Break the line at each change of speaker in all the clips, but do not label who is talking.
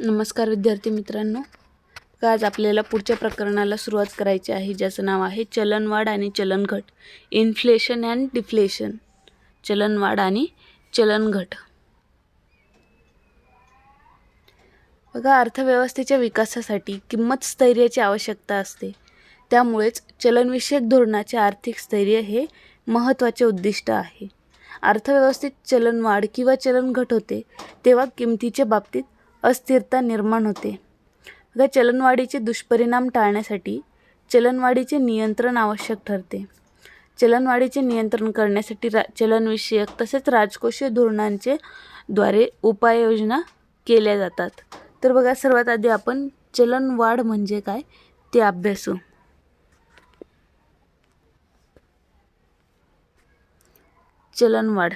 नमस्कार विद्यार्थी मित्रांनो, आज आपल्याला पुढच्या प्रकरणाला सुरुवात करायची आहे, ज्याचं नाव आहे चलनवाढ आणि चलनघट. Inflation and deflation. चलनवाढ आणि चलनघट. बघा, अर्थव्यवस्थेच्या विकासासाठी किंमत स्थैर्याची आवश्यकता असते. त्यामुळेच चलनविषयक धोरणाचे आर्थिक स्थैर्य हे महत्त्वाचे उद्दिष्ट आहे. अर्थव्यवस्थेत चलनवाढ किंवा चलनघट होते तेव्हा किमतीच्या बाबतीत अस्थिरता निर्माण होते. बघा, चलनवाढीचे दुष्परिणाम टाळण्यासाठी चलनवाढीचे नियंत्रण आवश्यक ठरते. चलनवाढीचे नियंत्रण करण्यासाठी चलनविषयक तसेच राजकोषीय धोरणांचे द्वारे उपाययोजना केल्या जातात. तर बघा, सर्वात आधी आपण चलनवाढ म्हणजे काय ते अभ्यासू. चलनवाढ.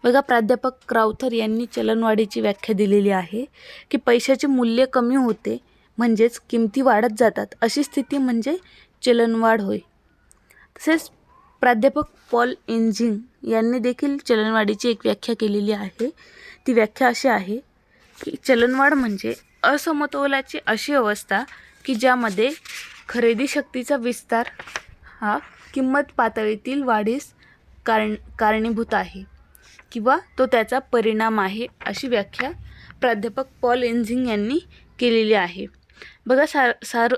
बघा, प्राध्यापक क्राउथर यांनी चलनवाढीची व्याख्या दिलेली आहे की पैशाचे मूल्य कमी होते म्हणजेच किमती वाढत जातात, अशी स्थिती म्हणजे चलनवाढ होय. तसेच प्राध्यापक पॉल एन्झिंग यांनी देखील चलनवाढीची एक व्याख्या केलेली आहे. ती व्याख्या अशी आहे की चलनवाढ म्हणजे असमतोलाची अशी अवस्था की ज्यामध्ये खरेदी शक्तीचा विस्तार हा किंमत पातळीतील वाढीस कारणीभूत आहे किंवा तो त्याचा परिणाम आहे, अशी व्याख्या प्राध्यापक पॉल एन्झिंग यांनी केलेली आहे. बघा,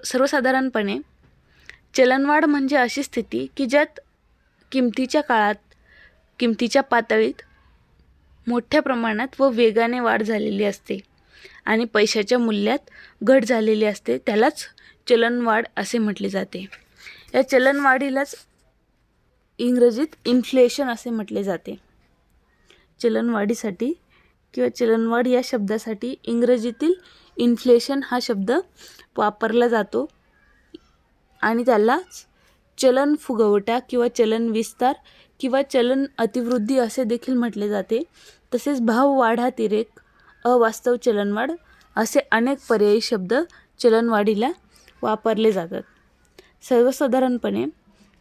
सर्वसाधारणपणे चलनवाढ म्हणजे अशी स्थिती की ज्यात किमतीच्या पातळीत मोठ्या प्रमाणात व वेगाने वाढ झालेली असते आणि पैशाच्या मूल्यात घट झालेली असते, त्यालाच चलनवाढ असे म्हटले जाते. या चलनवाढीलाच इंग्रजीत इन्फ्लेशन असे म्हटले जाते. चलनवाढीसाठी किंवा चलनवाढ या शब्दासाठी इंग्रजीतील इन्फ्लेशन हा शब्द वापरला जातो आणि त्यालाच चलन फुगवटा किंवा चलन विस्तार किंवा चलन अतिवृद्धी असे देखील म्हटले जाते. तसेच भाववाढातिरेक, अवास्तव चलनवाढ असे अनेक पर्यायी शब्द चलनवाढीला वापरले जातात. सर्वसाधारणपणे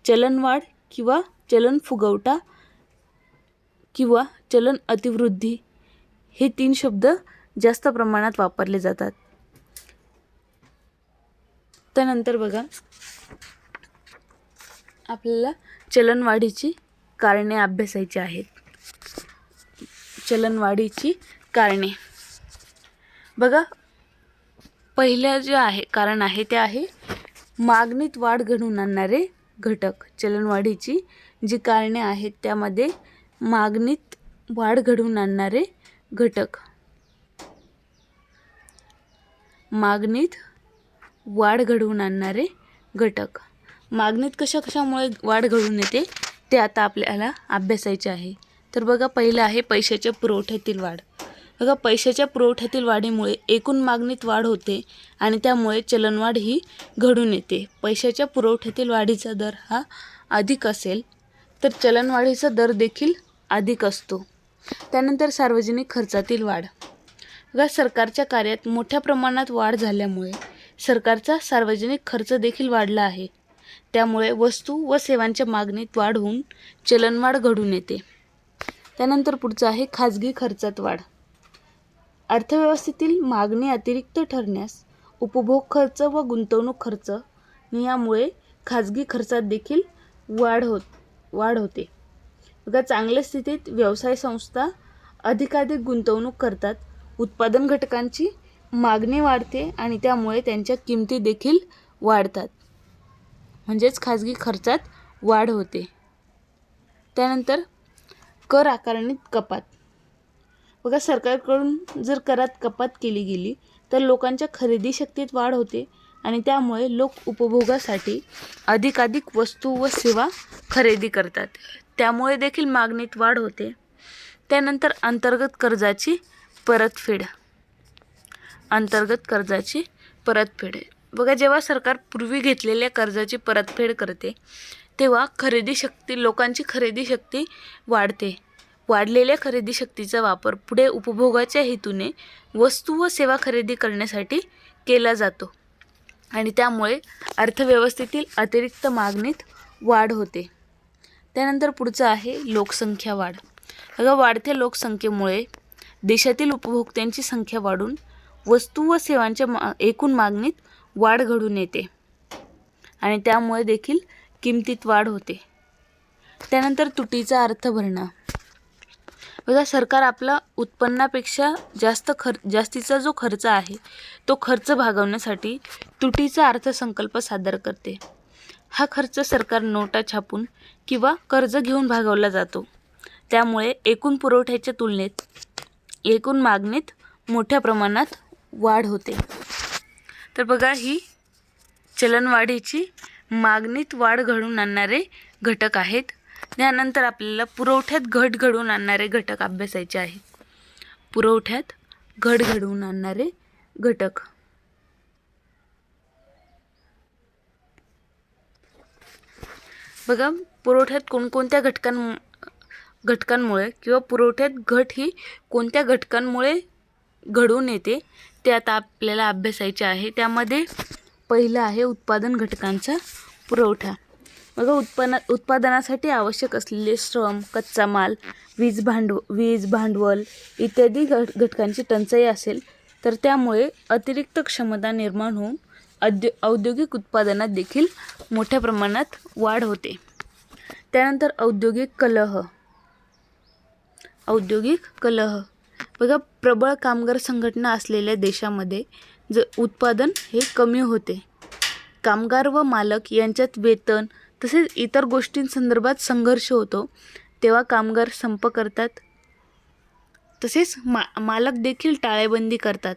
चलनवाढ किंवा चलन फुगवटा किंवा चलन अतिवृद्धी हे 3 शब्द जास्त प्रमाणात वापरले जातात. त्यानंतर बघा, आपल्याला चलनवाढीची कारणे अभ्यासायची आहेत. चलनवाढीची कारणे. बघा, पहिलं जे आहे कारण आहे ते आहे मागणीत वाढ घडवून आणणारे घटक. चलनवाढीची जी कारणे आहेत त्यामध्ये मागणीत वाढ घडवून आणणारे घटक. मागणीत वाढ घडवून आणणारे घटक. मागणीत कशामुळे वाढ घडून येते ते आता आपल्याला अभ्यासायचे आहे. तर बघा, पहिलं आहे पैशाच्या पुरवठ्यातील वाढ. बघा, पैशाच्या पुरवठ्यातील वाढीमुळे एकूण मागणीत वाढ होते आणि त्यामुळे चलनवाढ ही घडून येते. पैशाच्या पुरवठ्यातील वाढीचा दर हा अधिक असेल तर चलनवाढीचा दर देखील अधिक असतो. त्यानंतर सार्वजनिक खर्चातील वाढ. बघा, सरकारच्या कार्यात मोठ्या प्रमाणात वाढ झाल्यामुळे सरकारचा सार्वजनिक खर्च देखील वाढला आहे. त्यामुळे वस्तू व सेवांच्या मागणीत वाढ होऊन चलनवाढ घडून येते. त्यानंतर पुढचं आहे खाजगी खर्चात वाढ. अर्थव्यवस्थेतील मागणी अतिरिक्त ठरण्यास उपभोग खर्च व गुंतवणूक खर्च यामुळे खाजगी खर्चात देखील वाढ होते. बघा, चांगल्या स्थितीत व्यवसाय संस्था अधिकाधिक गुंतवणूक करतात, उत्पादन घटकांची मागणी वाढते आणि त्यामुळे त्यांच्या किमती देखील वाढतात, म्हणजेच खाजगी खर्चात वाढ होते. त्यानंतर कर आकारणीत कपात. बघा, सरकारकडून जर करात कपात केली गेली तर लोकांच्या खरेदी शक्तीत वाढ होते आणि त्यामुळे लोक उपभोगासाठी अधिकाधिक वस्तू व सेवा खरेदी करतात, त्यामुळे देखील मागणीत वाढ होते. त्यानंतर अंतर्गत कर्जाची परतफेड. अंतर्गत कर्जाची परतफेड. बघा, जेव्हा सरकार पूर्वी घेतलेल्या कर्जाची परतफेड करते तेव्हा लोकांची खरेदी शक्ती वाढते. वाढलेल्या खरेदी शक्तीचा वापर पुढे उपभोगाच्या हेतूने वस्तू व सेवा खरेदी करण्यासाठी केला जातो आणि त्यामुळे अर्थव्यवस्थेतील अतिरिक्त मागणीत वाढ होते. त्यानंतर पुढचं आहे लोकसंख्या वाढ. बघा, वाढत्या लोकसंख्येमुळे देशातील उपभोक्त्यांची संख्या वाढून वस्तू व सेवांच्या एकूण मागणीत वाढ घडून येते आणि त्यामुळे देखील किमतीत वाढ होते. त्यानंतर तुटीचा अर्थ भरणं. बघा, सरकार आपला उत्पन्नापेक्षा जास्तीचा जो खर्च आहे तो खर्च भागवण्यासाठी तुटीचा अर्थसंकल्प सादर करते. हा खर्च सरकार नोटा छापून किंवा कर्ज घेऊन भागवला जातो. त्यामुळे एकूण पुरवठ्याच्या तुलनेत एकूण मागणीत मोठ्या प्रमाणात वाढ होते. तर बघा, ही चलनवाढीची मागणीत वाढ घडवून आणणारे घटक आहेत. त्यानंतर आपल्याला पुरवठ्यात घट घडवून आणणारे घटक अभ्यासायचे आहेत. पुरवठ्यात घट घडवून आणणारे घटक. बघा, पुरवठ्यात कोणकोणत्या घटकांमुळे किंवा पुरवठ्यात घट ही कोणत्या घटकांमुळे घडून येते ते आता आपल्याला अभ्यासायचे आहे. त्यामध्ये पहिलं आहे उत्पादन घटकांचा पुरवठा. बघा, उत्पादनासाठी आवश्यक असलेले श्रम, कच्चा माल, वीज भांडवल इत्यादी घटकांची टंचाई असेल तर त्यामुळे अतिरिक्त क्षमता निर्माण होऊन औद्योगिक उत्पादनात देखील मोठ्या प्रमाणात वाढ होते. त्यानंतर औद्योगिक कलह. बघा, प्रबळ कामगार संघटना असलेल्या देशामध्ये उत्पादन हे कमी होते. कामगार व मालक यांच्यात वेतन तसेच इतर गोष्टींसंदर्भात संघर्ष होतो तेव्हा कामगार संप करतात. तसेच मालक देखील टाळेबंदी करतात.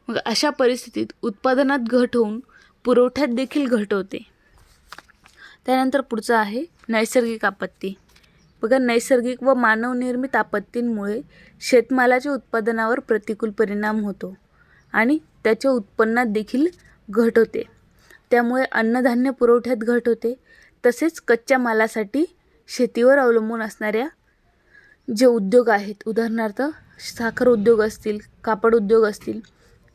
मग अशा परिस्थितीत उत्पादनात घट होऊन पुरवठ्यात देखील घट होते. त्यानंतर पुढचं आहे नैसर्गिक आपत्ती. बघा, नैसर्गिक व मानवनिर्मित आपत्तींमुळे शेतमालाच्या उत्पादनावर प्रतिकूल परिणाम होतो आणि त्याच्या उत्पन्नात देखील घट होते. त्यामुळे अन्नधान्य पुरवठ्यात घट होते. तसेच कच्च्या मालासाठी शेतीवर अवलंबून असणाऱ्या जे उद्योग आहेत, उदाहरणार्थ साखर उद्योग असतील, कापड उद्योग असतील,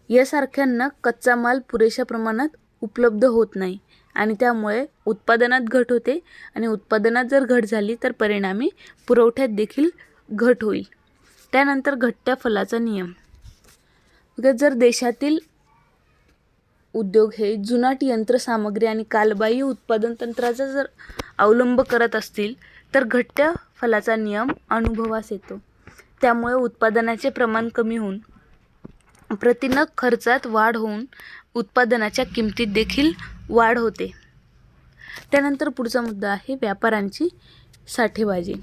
यासारख्यांना कच्चा माल पुरेशा प्रमाणात उपलब्ध होत नाही आणि त्यामुळे उत्पादनात घट होते आणि उत्पादनात जर घट झाली तर परिणामी पुरवठ्यात देखील घट होईल. त्यानंतर घटत्या फलाचा नियम. जर देशातील उद्योग हे जुनाट यंत्रसामग्री आणि कालबाह्य उत्पादन तंत्राचा जर अवलंब करत असतील तर घटत्या फलाचा नियम अनुभवास येतो. त्यामुळे उत्पादनाचे प्रमाण कमी होऊन प्रतिनग खर्चात वाढ होऊन उत्पादनाच्या किमतीत देखील वाढ होते. त्यानंतर पुढचा मुद्दा आहे व्यापाऱ्यांची साठेबाजी.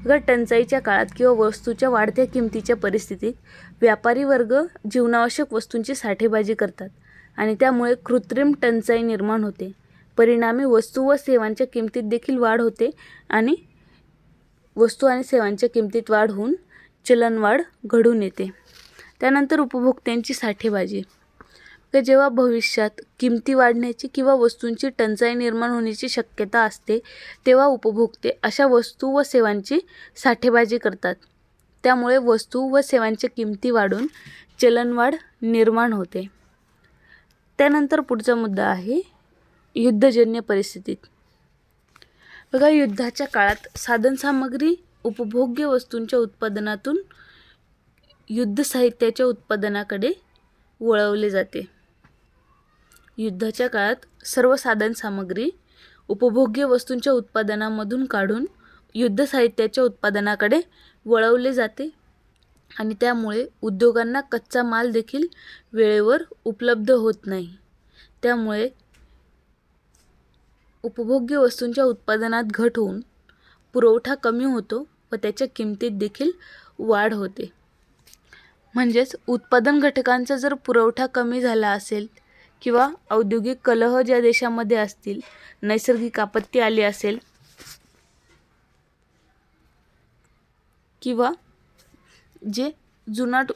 बघा, टंचाईच्या काळात किंवा वस्तूच्या वाढत्या किमतीच्या परिस्थितीत व्यापारी वर्ग जीवनावश्यक वस्तूंची साठेबाजी करतात आणि त्यामुळे कृत्रिम टंचाई निर्माण होते. परिणामी वस्तू व सेवांच्या किमतीत देखील वाढ होते आणि वस्तू आणि सेवांच्या किमतीत वाढ होऊन चलनवाढ घडून येते. त्यानंतर उपभोक्त्यांची साठेबाजी. तर जेव्हा भविष्यात किमती वाढण्याची किंवा वस्तूंची टंचाई निर्माण होण्याची शक्यता असते तेव्हा उपभोक्ते अशा वस्तू व सेवांची साठेबाजी करतात. त्यामुळे वस्तू व सेवांच्या किमती वाढून चलनवाढ निर्माण होते. त्यानंतर पुढचा मुद्दा आहे युद्धजन्य परिस्थितीत. बघा, युद्धाच्या काळात साधनसामग्री उपभोग्य वस्तूंच्या उत्पादनातून युद्ध साहित्याच्या उत्पादनाकडे वळवले जाते. युद्धाच्या काळात सर्व साधनसामग्री उपभोग्य वस्तूंच्या उत्पादनामधून काढून युद्ध साहित्याच्या उत्पादनाकडे वळवले जाते आणि त्यामुळे उद्योगांना कच्चा माल देखील वेळेवर उपलब्ध होत नाही. त्यामुळे उपभोग्य वस्तूंच्या उत्पादनात घट होऊन पुरवठा कमी होतो व त्याच्या किमतीत देखील वाढ होते. म्हणजेच उत्पादन घटकांचा जर पुरवठा कमी झाला असेल किंवा औद्योगिक कलह ज्या देशामध्ये असतील, नैसर्गिक आपत्ती आली असेल किंवा जे जुनाट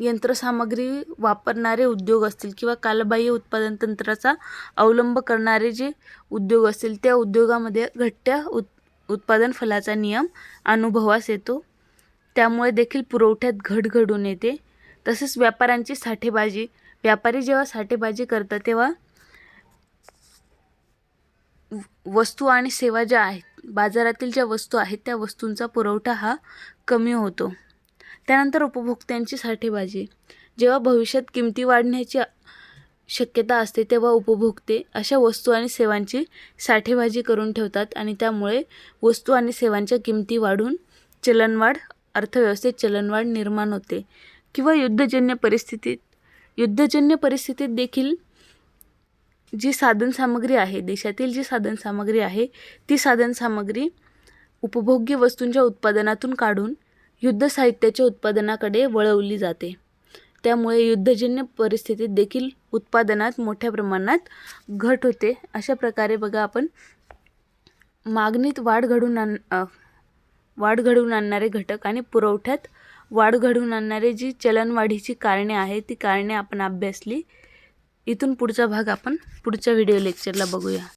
यंत्रसामग्री वापरणारे उद्योग असतील किंवा कालबाह्य उत्पादन तंत्राचा अवलंब करणारे जे उद्योग असतील त्या उद्योगामध्ये घटत्या उत्पादन फलाचा नियम अनुभवास येतो. त्यामुळे देखील पुरवठ्यात घट घडून येते. तसेच व्यापाऱ्यांची साठेबाजी. व्यापारी जेव्हा साठेबाजी करतात तेव्हा वस्तू आणि सेवा ज्या आहेत, बाजारातील ज्या वस्तू आहेत त्या वस्तूंचा पुरवठा हा कमी होतो. त्यानंतर उपभोक्त्यांची साठेबाजी. जेव्हा भविष्यात किमती वाढण्याची शक्यता असते तेव्हा उपभोक्ते अशा वस्तू आणि सेवांची साठेबाजी करून ठेवतात आणि त्यामुळे वस्तू आणि सेवांच्या किमती वाढून अर्थव्यवस्थेत चलनवाढ निर्माण होते. किंवा युद्धजन्य परिस्थितीत देखील जी साधनसामग्री आहे, देशातील जी साधनसामग्री आहे ती साधनसामग्री उपभोग्य वस्तूंच्या उत्पादनातून काढून युद्ध साहित्याच्या उत्पादनाकडे वळवली जाते. त्यामुळे युद्धजन्य परिस्थितीत देखील उत्पादनात मोठ्या प्रमाणात घट होते. अशा प्रकारे बघा आपण मागणीत वाढ घडवून आणणारे घटक आणि पुरवठ्यात वाढ घडवून आणणारे जी चलनवाढीची कारणे आहेत ती कारणे आपण अभ्यासली. इथून पुढचा भाग आपण पुढच्या व्हिडिओ लेक्चरला बघूया.